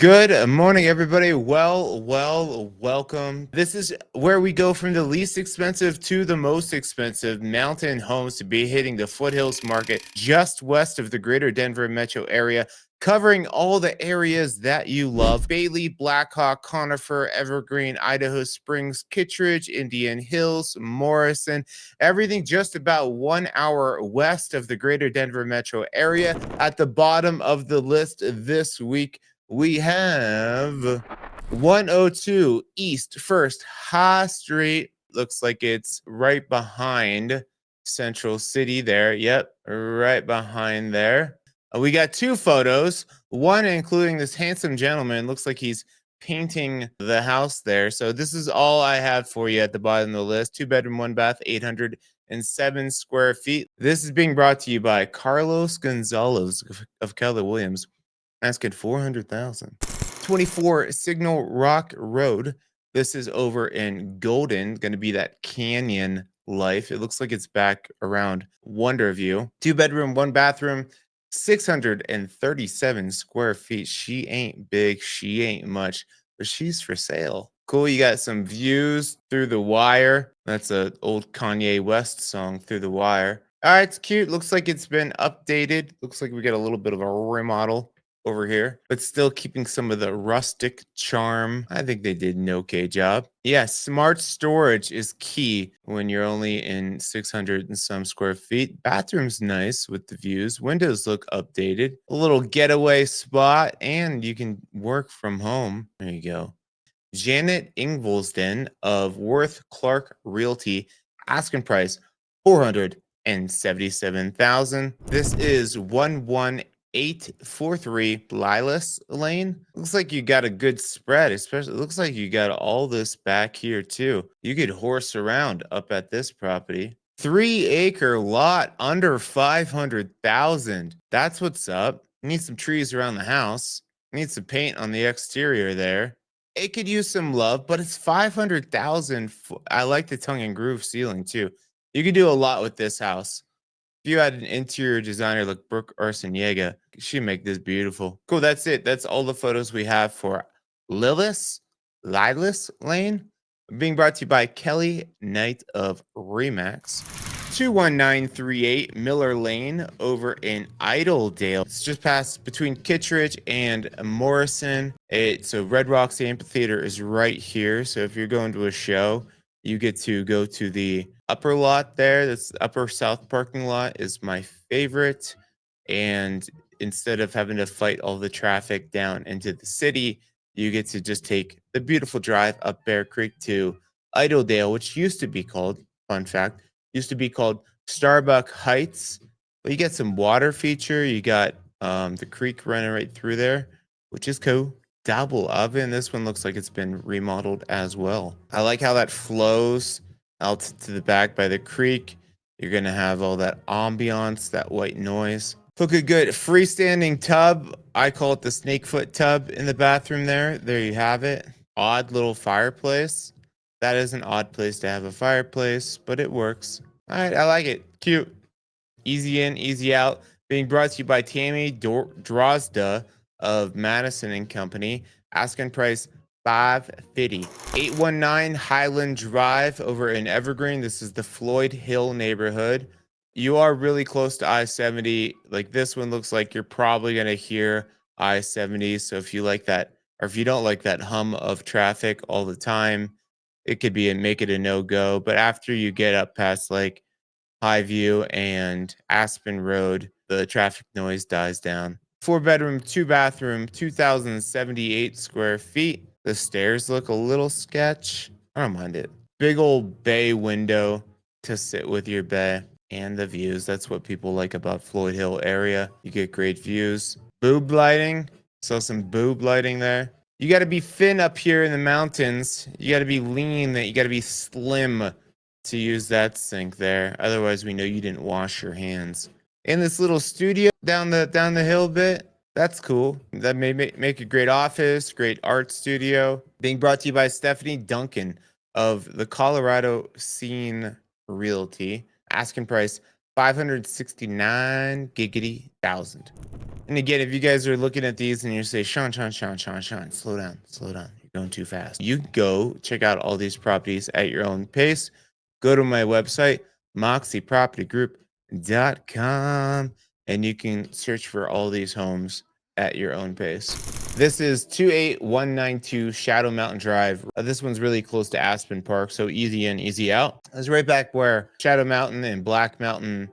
Good morning, everybody. Welcome. This is where we go from the least expensive to the most expensive mountain homes to be hitting the foothills market just west of the greater Denver metro area, covering all the areas that you love: Bailey, Blackhawk, Conifer, Evergreen, Idaho Springs, Kittredge, Indian Hills, Morrison, everything just about 1 hour west of the greater Denver metro area. At the bottom of the list this week, we have 102 East First High Street. Looks like it's right behind Central City there. Yep, right behind there. We got two photos, one including this handsome gentleman. Looks like he's painting the house there. So this is all I have for you at the bottom of the list. 2 bedroom, 1 bath, 807 square feet. This is being brought to you by Carlos Gonzalez of Keller Williams, asking 400,000. 24 Signal Rock Road. This is over in Golden, going to be that canyon life. It looks like it's back around Wonderview. 2 bedroom, 1 bathroom, 637 square feet. She ain't big, she ain't much, but she's for sale. Cool. You got some views through the wire. That's an old Kanye West song, Through the Wire. All right, it's cute. Looks like it's been updated. Looks like we got a little bit of a remodel over here, but still keeping some of the rustic charm. I think they did an okay job. Yeah, smart storage is key when you're only in 600 and some square feet. Bathroom's nice with the views. Windows look updated. A little getaway spot, and you can work from home. There you go. Janet Ingvelsden of Worth Clark Realty, asking price 477,000. This is 11843 Lilas Lane. Looks like you got a good spread, especially looks like you got all this back here too. You could horse around up at this property. 3-acre lot under 500,000. That's what's up. Need some trees around the house. Need some paint on the exterior there. It could use some love, but it's 500,000. I like the tongue and groove ceiling too. You could do a lot with this house. If you had an interior designer like Brooke Arciniega, she'd make this beautiful. Cool, that's it. That's all the photos we have for Lilas Lane, being brought to you by Kelly Knight of Remax. 21938 Miller Lane over in Idledale. It's just past between Kittredge and Morrison. So Red Rocks Amphitheater is right here. So if you're going to a show, you get to go to the upper lot there. That's the upper south parking lot is my favorite. And instead of having to fight all the traffic down into the city, you get to just take the beautiful drive up Bear Creek to Idledale, which used to be called, fun fact, used to be called Starbuck Heights. But you get some water feature. You got the creek running right through there, which is cool. Double oven. This one looks like it's been remodeled as well. I like how that flows out to the back by the creek. You're going to have all that ambiance, that white noise. Looking good. Freestanding tub. I call it the snakefoot tub in the bathroom there. There you have it. Odd little fireplace. That is an odd place to have a fireplace, but it works. All right, I like it. Cute. Easy in, easy out. Being brought to you by Tammy Drozda of Madison and Company. Asking price $550. 819 Highland Drive over in Evergreen. This is the Floyd Hill neighborhood. You are really close to I-70. Like this one looks like you're probably going to hear I-70. So if you like that, or if you don't like that hum of traffic all the time, it could be and make it a no-go. But after you get up past like Highview and Aspen Road, the traffic noise dies down. 4 bedroom, 2 bathroom, 2,078 square feet. The stairs look a little sketch. I don't mind it. Big old bay window to sit with your bay and the views. That's what people like about Floyd Hill area. You get great views. Boob lighting. Saw some boob lighting there. You got to be thin up here in the mountains. You got to be lean. You got to be slim to use that sink there. Otherwise, we know you didn't wash your hands. In this little studio down the hill bit, that's cool. That may make a great office, great art studio. Being brought to you by Stephanie Duncan of the Colorado Scene Realty. Asking price 569 giggity thousand. And again, if you guys are looking at these and you say, Sean, slow down, slow down. You're going too fast. You go check out all these properties at your own pace. Go to my website, moxiepropertygroup.com, and you can search for all these homes at your own pace. This is 28192 Shadow Mountain Drive. This one's really close to Aspen Park, so easy in, easy out. It's right back where Shadow Mountain and Black Mountain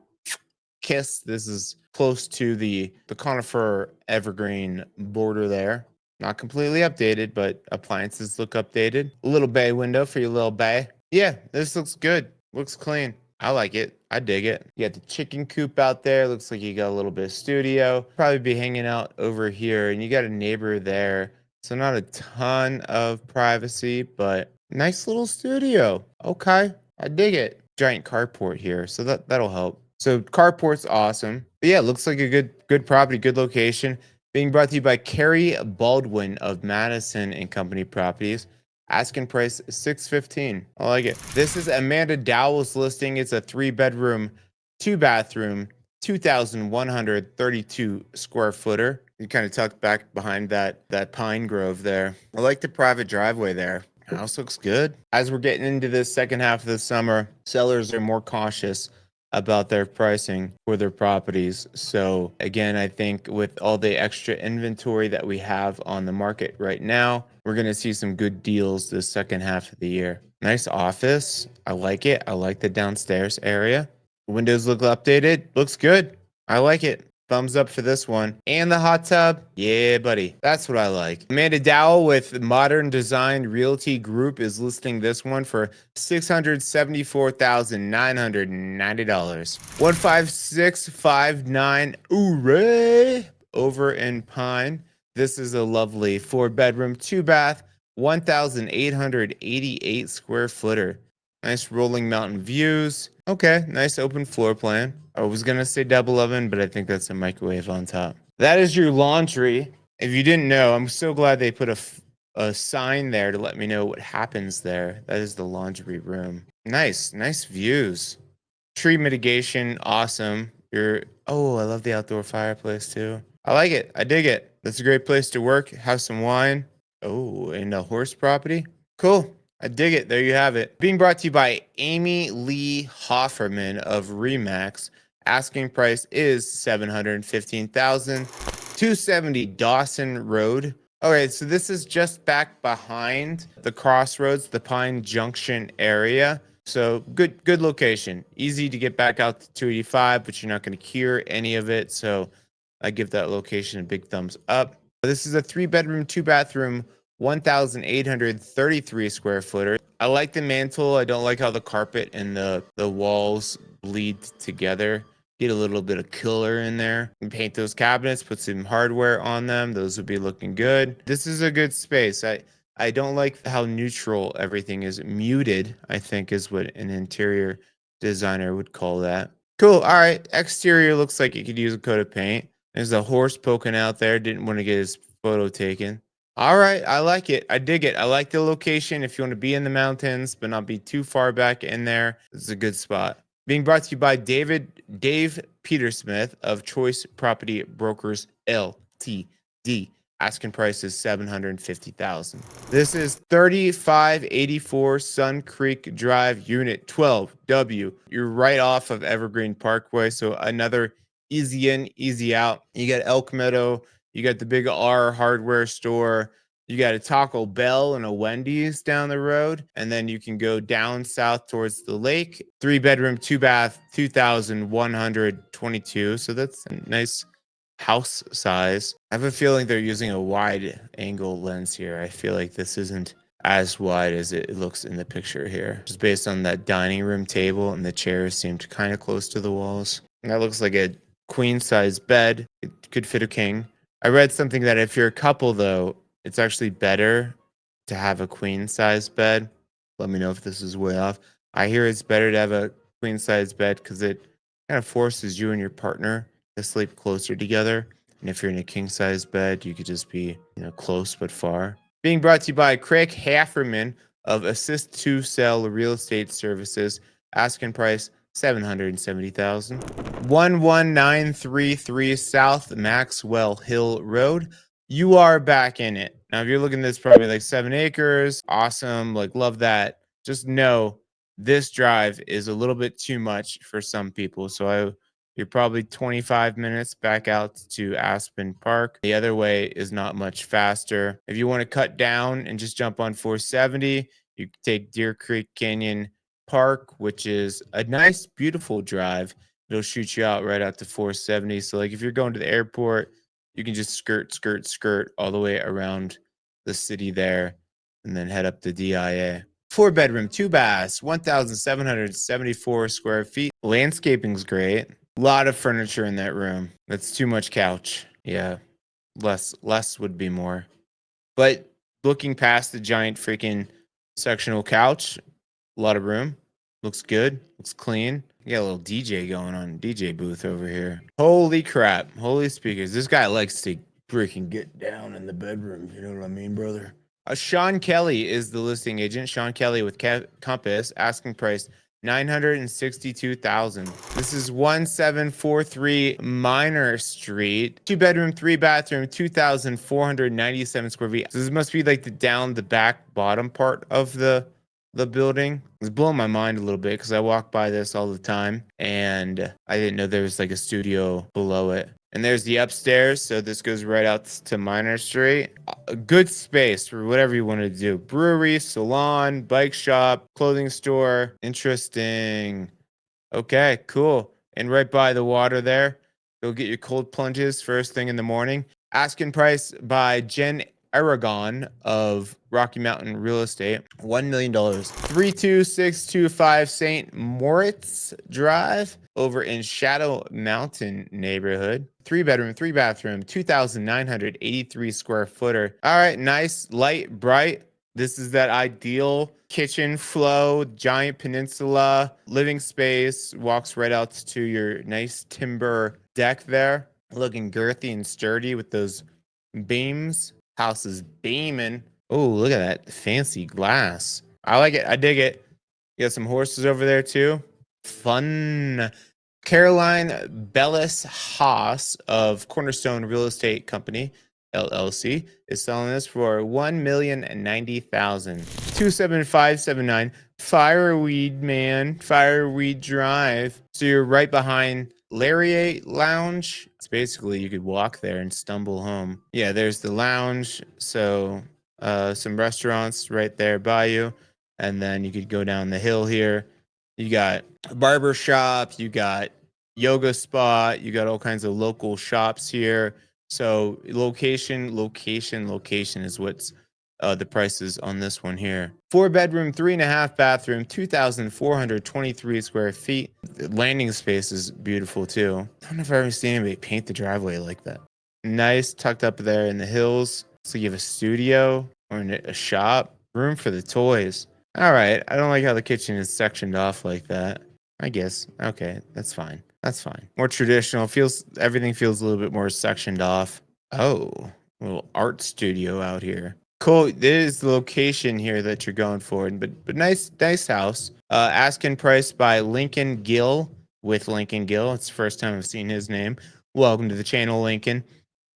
kiss. This is close to the Conifer Evergreen border there. Not completely updated, but appliances look updated. A little bay window for your little bay. Yeah, this looks good. Looks clean. I like it. I dig it. You got the chicken coop out there. Looks like you got a little bit of studio. Probably be hanging out over here, and you got a neighbor there. So not a ton of privacy, but nice little studio. Okay, I dig it. Giant carport here, so that'll help. So carport's awesome. But yeah, looks like a good property, good location. Being brought to you by Carrie Baldwin of Madison and Company Properties. Asking price $615. I like it. This is Amanda Dowell's listing. It's a 3-bedroom, 2-bathroom, 2,132 square footer. You kind of tucked back behind that pine grove there. I like the private driveway there. House looks good. As we're getting into this second half of the summer, sellers are more cautious about their pricing for their properties. So again, I think with all the extra inventory that we have on the market right now, we're going to see some good deals this second half of the year. Nice office. I like it. I like the downstairs area. Windows look updated. Looks good. I like it. Thumbs up for this one. And the hot tub. Yeah, buddy. That's what I like. Amanda Dowell with Modern Design Realty Group is listing this one for $674,990. 15659 Hooray! Over in Pine. This is a lovely 4-bedroom, 2-bath, 1,888 square footer. Nice rolling mountain views. Okay, nice open floor plan. I was going to say double oven, but I think that's a microwave on top. That is your laundry. If you didn't know, I'm so glad they put a sign there to let me know what happens there. That is the laundry room. Nice views. Tree mitigation, awesome. Oh, I love the outdoor fireplace too. I like it. I dig it. That's a great place to work, have some wine. Oh, and a horse property. Cool. I dig it. There you have it. Being brought to you by Amy Lee Hofferman of Remax. Asking price is $715,270 Dawson Road. Okay, so this is just back behind the crossroads, the Pine Junction area. So good location. Easy to get back out to 285, but you're not going to cure any of it. So I give that location a big thumbs up. This is a 3-bedroom, 2-bathroom, 1,833 square footer. I like the mantle. I don't like how the carpet and the walls bleed together. Get a little bit of color in there. And paint those cabinets, put some hardware on them. Those would be looking good. This is a good space. I don't like how neutral everything is. Muted, I think, is what an interior designer would call that. Cool. All right. Exterior looks like it could use a coat of paint. There's a horse poking out there. Didn't want to get his photo taken. All right. I like it. I dig it. I like the location. If you want to be in the mountains, but not be too far back in there, this is a good spot. Being brought to you by Dave Petersmith of Choice Property Brokers LTD. Asking price is $750,000. This is 3584 Sun Creek Drive, Unit 12W. You're right off of Evergreen Parkway, so another easy in, easy out. You got Elk Meadow, you got the big R hardware store, you got a Taco Bell and a Wendy's down the road, and then you can go down south towards the lake. 3-bedroom, 2-bath, 2,122. So that's a nice house size. I have a feeling they're using a wide angle lens here. I feel like this isn't as wide as it looks in the picture here. Just based on that dining room table, and the chairs seemed kind of close to the walls. And that looks like a queen size bed. It could fit a king. I read something that if you're a couple though, it's actually better to have a queen size bed. Let me know if this is way off. I hear it's better to have a queen size bed because it kind of forces you and your partner to sleep closer together. And if you're in a king size bed, you could just be, close but far. Being brought to you by Craig Hafferman of Assist to Sell Real Estate Services. Asking price 770,000. 11933 South Maxwell Hill Road. You are back in it. Now, if you're looking at this, probably like 7 acres. Awesome. Like, love that. Just know this drive is a little bit too much for some people. You're probably 25 minutes back out to Aspen Park. The other way is not much faster. If you want to cut down and just jump on 470, you can take Deer Creek Canyon Park, which is a nice, beautiful drive. It'll shoot you out right out to 470. So, like, if you're going to the airport, you can just skirt all the way around the city there and then head up to DIA. 4 bedroom, 2 baths, 1,774 square feet. Landscaping's great. A lot of furniture in that room. That's too much couch. Yeah, less would be more. But looking past the giant freaking sectional couch, a lot of room. Looks good. Looks clean. You got a little DJ going on. DJ booth over here. Holy crap. Holy speakers. This guy likes to freaking get down in the bedroom. You know what I mean, brother? Sean Kelly is the listing agent. Sean Kelly with Compass. Asking price 962,000. This is 1743 Minor Street. 2 bedroom, 3 bathroom, 2,497 square feet. So this must be like the back bottom part of the building. It's blowing my mind a little bit because I walk by this all the time and I didn't know there was like a studio below it. And there's the upstairs, so this goes right out to Minor Street. A good space for whatever you want to do. Brewery, salon, bike shop, clothing store. Interesting. Okay, cool. And right by the water there, go get your cold plunges first thing in the morning. Asking price by Jen Aragon of Rocky Mountain Real Estate, $1 million. 32625 St. Moritz Drive over in Shadow Mountain neighborhood. 3 bedroom, 3 bathroom, 2,983 square footer. All right, nice, light, bright. This is that ideal kitchen flow, giant peninsula, living space, walks right out to your nice timber deck there. Looking girthy and sturdy with those beams. House is beaming. Oh, look at that fancy glass. I like it. I dig it. You got some horses over there too. Fun. Caroline Bellis Haas of Cornerstone Real Estate Company, LLC, is selling this for $1,090,000. 27579 Fireweed Man, Fireweed Drive. So you're right behind Lariat Lounge. It's basically you could walk there and stumble home. Yeah, there's the lounge. So some restaurants right there by you. And then you could go down the hill here. You got a barber shop, you got yoga spot, you got all kinds of local shops here. So location is what's the prices on this one here. 4 bedroom, 3.5 bathroom, 2,423 square feet. The landing space is beautiful too. I don't know if I've ever seen anybody paint the driveway like that. Nice, tucked up there in the hills. So you have a studio or a shop, room for the toys. All right. I don't like how the kitchen is sectioned off like that. I guess. Okay. That's fine. That's fine. More traditional. Everything feels a little bit more sectioned off. Oh, a little art studio out here. Cool. This is the location here that you're going for. But nice house. Asking price by Lincoln Gill with Lincoln Gill. It's the first time I've seen his name. Welcome to the channel, Lincoln.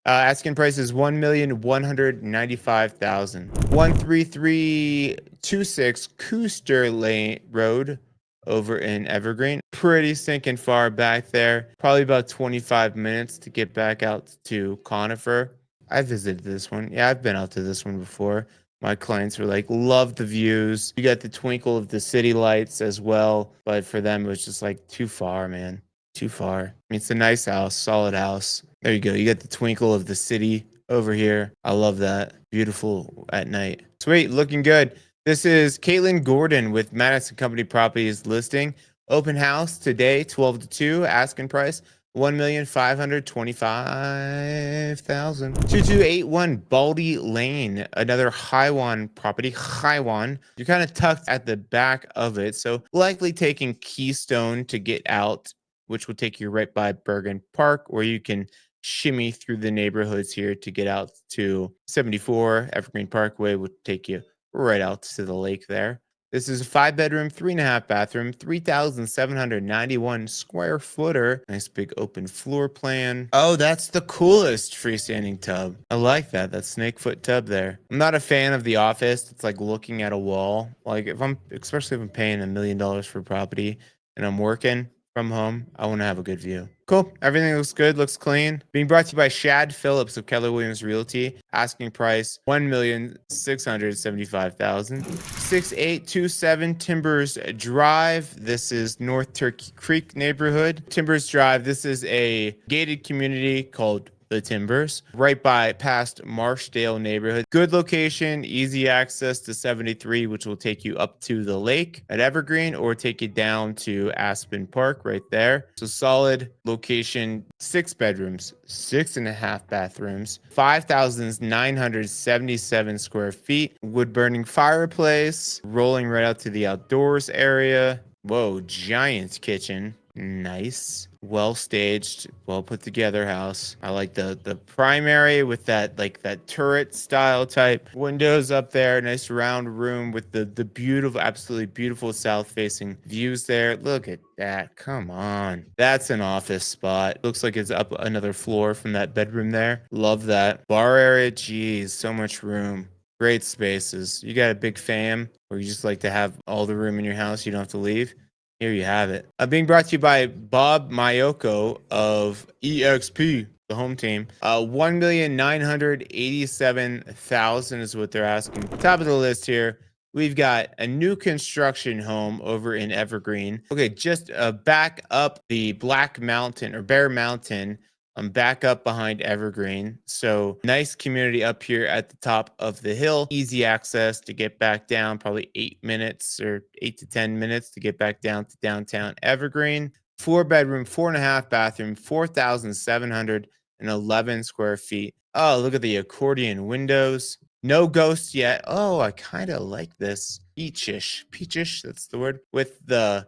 Asking price is $1,195,000. 13326 Cooster Lane Road over in Evergreen. Pretty stinking far back there. Probably about 25 minutes to get back out to Conifer. I visited this one. Yeah, I've been out to this one before. My clients were like, love the views. You got the twinkle of the city lights as well. But for them, it was just like too far, man. Too far. I mean, it's a nice house, solid house. There you go. You got the twinkle of the city over here. I love that. Beautiful at night. Sweet. Looking good. This is Caitlin Gordon with Madison Company Properties listing. Open house today, 12 to 2. Asking price, $1,525,000. 2281 Baldy Lane, another Highwan property. Highwan. You're kind of tucked at the back of it, so likely taking Keystone to get out, which will take you right by Bergen Park, or you can shimmy through the neighborhoods here to get out to 74 Evergreen Parkway, would take you right out to the lake there. This is a 5 bedroom, 3.5 bathroom, 3,791 square footer. Nice big open floor plan. Oh, that's the coolest freestanding tub. I like that. That snake foot tub there. I'm not a fan of the office. It's like looking at a wall. Like especially if I'm paying $1 million for property and I'm working from home, I want to have a good view. Cool. Everything looks good, looks clean. Being brought to you by Shad Phillips of Keller Williams Realty. Asking price $1,675,000. 6827 Timbers Drive. This is North Turkey Creek neighborhood. Timbers Drive. This is a gated community called the Timbers, right by past Marshdale neighborhood. Good location, easy access to 73, which will take you up to the lake at Evergreen or take you down to Aspen Park right there. So solid location, 6 bedrooms, 6.5 bathrooms, 5,977 square feet, wood burning fireplace, rolling right out to the outdoors area. Whoa, giant kitchen. Nice. Well staged, well put together house. I like the primary with that that turret style type windows up there. Nice round room with the beautiful, absolutely beautiful south facing views there. Look at that. Come on. That's an office spot. Looks like it's up another floor from that bedroom there. Love that. Bar area, geez, so much room. Great spaces. You got a big fam or you just like to have all the room in your house, you don't have to leave. Here you have it. Being brought to you by Bob Mayoko of EXP, the home team. 1,987,000 is what they're asking. Top of the list here. We've got a new construction home over in Evergreen. Okay, just back up the Black Mountain or Bear Mountain. I'm back up behind Evergreen. So nice community up here at the top of the hill. Easy access to get back down, probably 8 minutes or 8 to 10 minutes to get back down to downtown Evergreen. 4 bedroom, 4.5 bathroom, 4,711 square feet. Oh, look at the accordion windows. No ghosts yet. Oh, I kind of like this. Peachish, that's the word. With the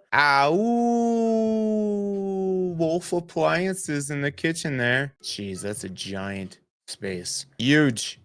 wolf appliances in the kitchen there. Jeez, that's a giant space. Huge.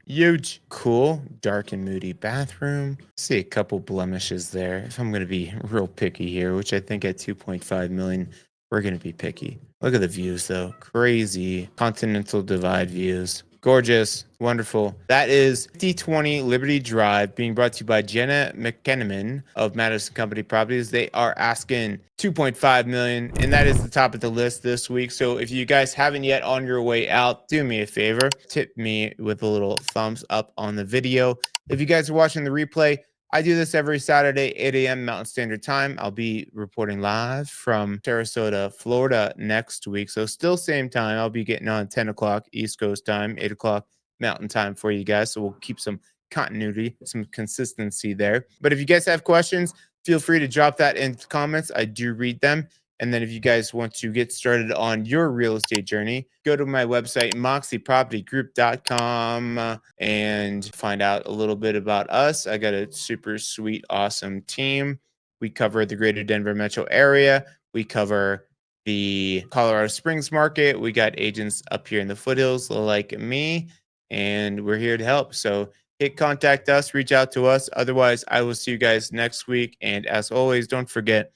Cool. Dark and moody bathroom. See a couple blemishes there. If I'm going to be real picky here, which I think at 2.5 million, we're going to be picky. Look at the views though. Crazy continental divide views. Gorgeous, wonderful. That is 5020 Liberty Drive, being brought to you by Jenna McKenneman of Madison Company Properties. They are asking 2.5 million, and that is the top of the list this week. So if you guys haven't yet on your way out, do me a favor, tip me with a little thumbs up on the video. If you guys are watching the replay, I do this every Saturday, 8 a.m. Mountain Standard Time. I'll be reporting live from Sarasota, Florida next week. So still same time. I'll be getting on 10 o'clock East Coast time, 8 o'clock Mountain Time for you guys. So we'll keep some continuity, some consistency there. But if you guys have questions, feel free to drop that in the comments. I do read them. And then if you guys want to get started on your real estate journey, go to my website, moxiepropertygroup.com, and find out a little bit about us. I got a super sweet, awesome team. We cover the greater Denver metro area. We cover the Colorado Springs market. We got agents up here in the foothills like me, and we're here to help. So contact us, reach out to us. Otherwise, I will see you guys next week. And as always, don't forget,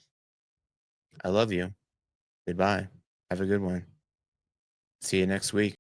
I love you. Goodbye. Have a good one. See you next week.